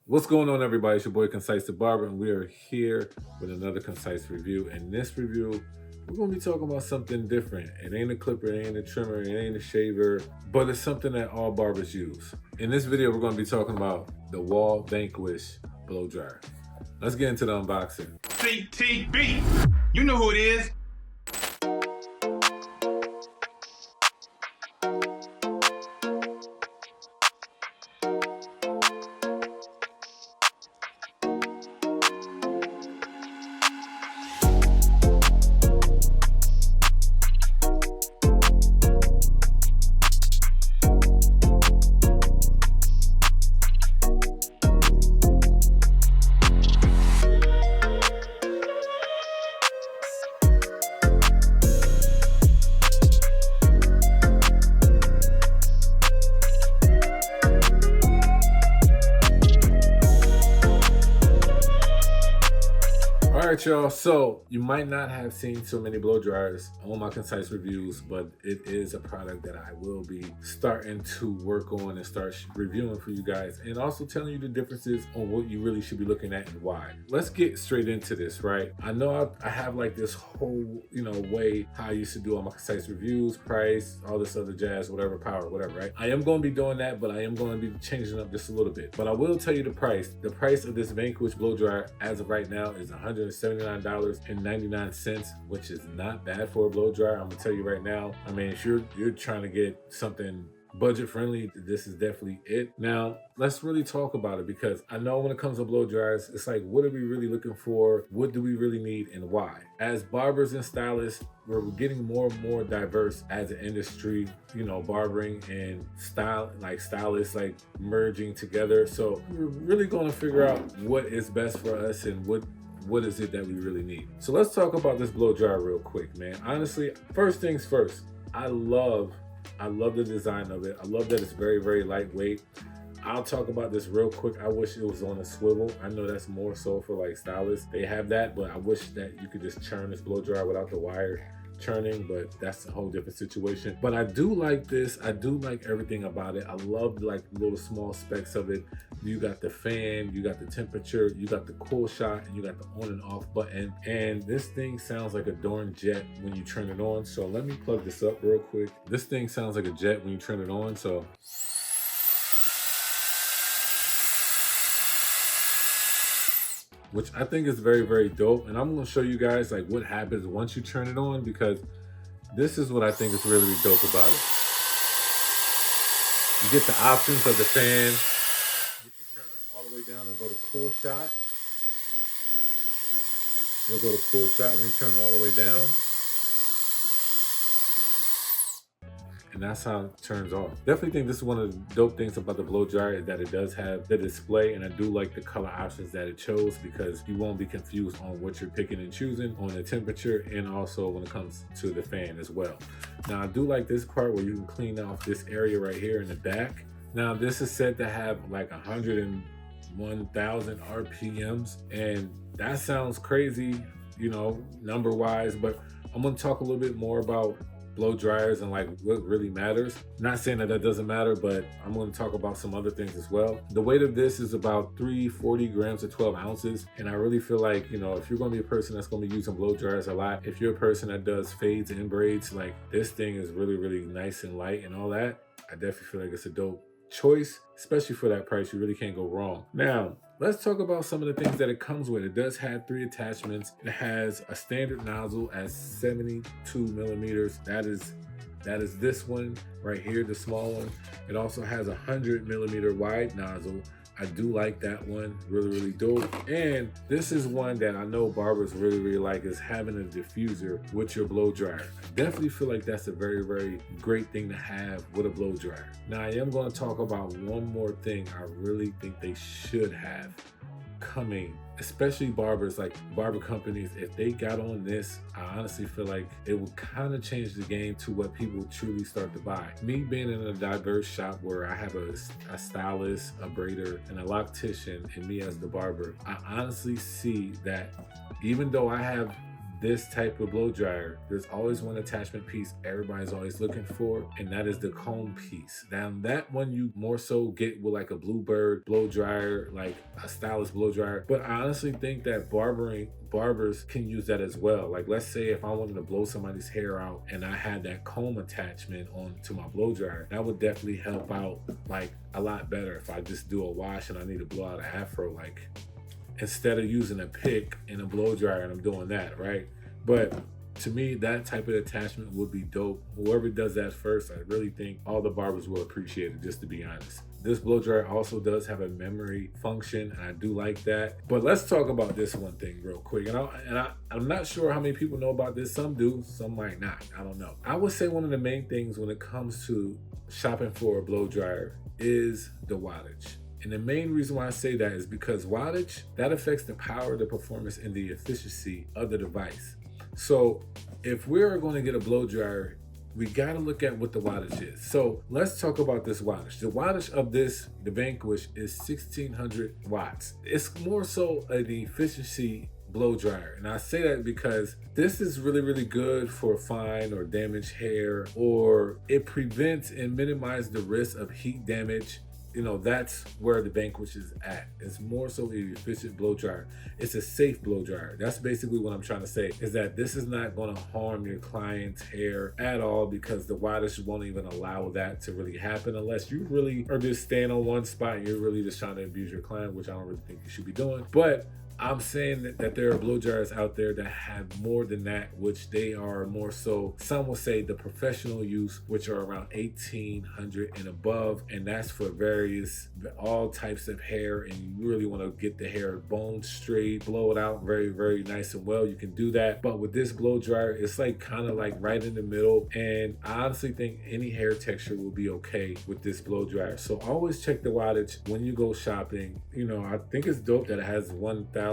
What's going on, everybody? It's your boy Concise the Barber, and we are here with another concise review. In this review, we're gonna be talking about something different. It ain't a clipper, it ain't a trimmer, it ain't a shaver, but it's something that all barbers use. In this video, we're gonna be talking about the Wahl Vanquish blow dryer. Let's get into the unboxing. CTB, you know who it is. Alright, y'all, so you might not have seen so many blow dryers on my concise reviews, but it is a product that I will be starting to work on and start reviewing for you guys, and also telling you the differences on what you really should be looking at and why. Let's get straight into this, right? I know I have like this whole, way how I used to do all my concise reviews, price, all this other jazz, whatever, power, whatever, right? I am going to be doing that, but I am going to be changing up just a little bit. But I will tell you the price. The price of this Vanquish blow dryer as of right now is $179.99, which is not bad for a blow dryer. I'm gonna tell you right now. I mean, if you're trying to get something budget friendly, this is definitely it. Now, let's really talk about it, because I know when it comes to blow dryers, it's like, what are we really looking for? What do we really need, and why? As barbers and stylists, we're getting more and more diverse as an industry, barbering and stylists like merging together. So we're really going to figure out what is best for us and what is it that we really need. So let's talk about this blow dryer real quick, man. Honestly, first things first, I love the design of it. I love that it's very, very lightweight. I'll talk about this real quick. I wish it was on a swivel. I know that's more so for like stylists. They have that, but I wish that you could just churn this blow dryer without the wire churning, but that's a whole different situation. But I do like this. I do like everything about it. I love like little small specs of it. You got the fan, you got the temperature, you got the cool shot, and you got the on and off button. And this thing sounds like a darn jet when you turn it on. So let me plug this up real quick. This thing sounds like a jet when you turn it on. So which I think is very, very dope. And I'm gonna show you guys like what happens once you turn it on, because this is what I think is really, really dope about it. You get the options of the fan. If you turn it all the way down and go to cool shot, you'll go to cool shot when you turn it all the way down. And that's how it turns off. Definitely think this is one of the dope things about the blow dryer, is that it does have the display, and I do like the color options that it chose, because you won't be confused on what you're picking and choosing on the temperature, and also when it comes to the fan as well. Now, I do like this part where you can clean off this area right here in the back. Now, this is said to have like 101,000 RPMs, and that sounds crazy, number wise, but I'm gonna talk a little bit more about blow dryers and like what really matters. Not saying that doesn't matter, but I'm going to talk about some other things as well. The weight of this is about 340 grams to 12 ounces. And I really feel like, if you're going to be a person that's going to be using blow dryers a lot, if you're a person that does fades and braids, like this thing is really, really nice and light and all that. I definitely feel like it's a dope choice, especially for that price. You really can't go wrong. Now, let's talk about some of the things that it comes with. It does have 3 attachments. It has a standard nozzle at 72 millimeters. That is this one right here, the small one. It also has a 100 millimeter wide nozzle. I do like that one, really, really dope. And this is one that I know barbers really, really like, is having a diffuser with your blow dryer. I definitely feel like that's a very, very great thing to have with a blow dryer. Now, I am going to talk about one more thing I really think they should have coming, especially barbers, like barber companies. If they got on this, I honestly feel like it would kind of change the game to what people truly start to buy. Me being in a diverse shop where I have a stylist, a braider, and a loctician, and me as the barber, I honestly see that even though I have this type of blow dryer, there's always one attachment piece everybody's always looking for, and that is the comb piece. Now that one you more so get with like a Bluebird blow dryer, like a stylus blow dryer, but I honestly think that barbers can use that as well. Like, let's say if I wanted to blow somebody's hair out and I had that comb attachment on to my blow dryer, that would definitely help out like a lot better if I just do a wash and I need to blow out an afro, like instead of using a pick and a blow dryer and I'm doing that, right? But to me, that type of attachment would be dope. Whoever does that first, I really think all the barbers will appreciate it, just to be honest. This blow dryer also does have a memory function, and I do like that. But let's talk about this one thing real quick. I'm not sure how many people know about this. Some do, some might not. I don't know. I would say one of the main things when it comes to shopping for a blow dryer is the wattage. And the main reason why I say that is because wattage, that affects the power, the performance, and the efficiency of the device. So if we're going to get a blow dryer, we got to look at what the wattage is. So let's talk about this wattage. The wattage of this, the Vanquish, is 1600 watts. It's more so an efficiency blow dryer. And I say that because this is really, really good for fine or damaged hair, or it prevents and minimizes the risk of heat damage. You know, that's where the Vanquish is at. It's more so an efficient blow dryer. It's a safe blow dryer. That's basically what I'm trying to say, is that this is not going to harm your client's hair at all, because the wattage won't even allow that to really happen unless you really are just staying on one spot and you're really just trying to abuse your client, which I don't really think you should be doing. But I'm saying that there are blow dryers out there that have more than that, which they are more so, some will say the professional use, which are around 1800 and above, and that's for all types of hair, and you really want to get the hair bone straight, blow it out very, very nice and well, you can do that. But with this blow dryer, it's like kind of like right in the middle, and I honestly think any hair texture will be okay with this blow dryer. So always check the wattage when you go shopping. You know, I think it's dope that it has 101,000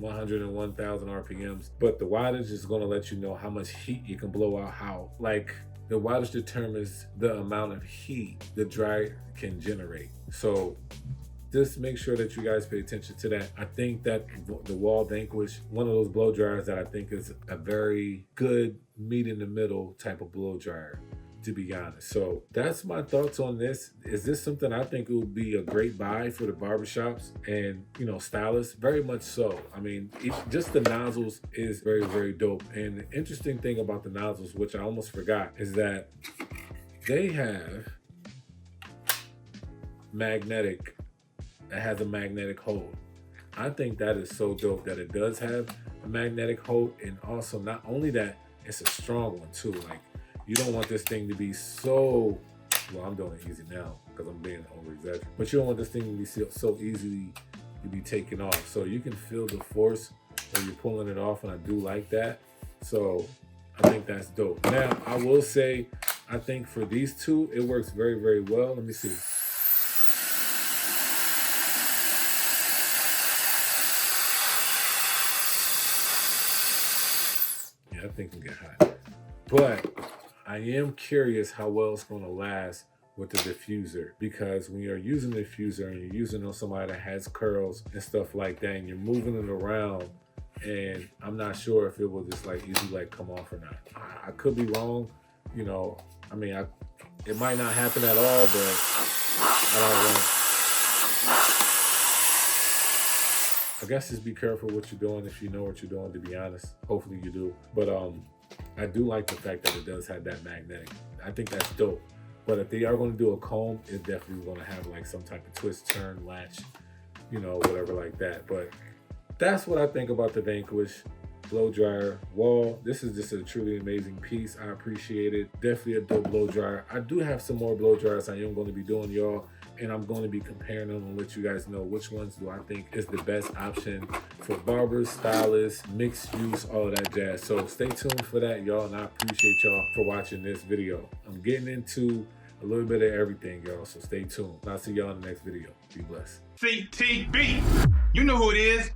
RPMs, but the wattage is going to let you know how much heat you can blow out. How, like, the wattage determines the amount of heat the dryer can generate. So just make sure that you guys pay attention to that. I think that the Wahl Vanquish, one of those blow dryers that I think is a very good meet in the middle type of blow dryer, to be honest. So that's my thoughts on this. Is this something I think will be a great buy for the barbershops and, you know, stylists? Very much so. I mean, just the nozzles is very, very dope. And the interesting thing about the nozzles, which I almost forgot, is that they have it has a magnetic hold. I think that is so dope that it does have a magnetic hold, and also not only that, it's a strong one too. Like, you don't want this thing to be so, well, I'm doing it easy now because I'm being over-exaggerated, but you don't want this thing to be so easily to be taken off. So you can feel the force when you're pulling it off, and I do like that. So I think that's dope. Now, I will say, I think for these two, it works very, very well. Let me see. Yeah, that thing can get hot. But I am curious how well it's going to last with the diffuser, because when you're using the diffuser and you're using it on somebody that has curls and stuff like that, and you're moving it around, and I'm not sure if it will just like easily like come off or not. I could be wrong, you know. I mean, it might not happen at all, but I don't know. I guess just be careful what you're doing if you know what you're doing, to be honest. Hopefully you do. But I do like the fact that it does have that magnetic. I think that's dope. But if they are going to do a comb, it's definitely going to have like some type of twist, turn, latch, you know, whatever like that. But that's what I think about the Vanquish blow dryer Wahl. This is just a truly amazing piece. I appreciate it. Definitely a dope blow dryer. I do have some more blow dryers I am going to be doing, y'all, and I'm going to be comparing them and let you guys know which ones do I think is the best option for barbers, stylists, mixed use, all of that jazz. So stay tuned for that, y'all, and I appreciate y'all for watching this video. I'm getting into a little bit of everything, y'all, so stay tuned. I'll see y'all in the next video. Be blessed. CTB. You know who it is.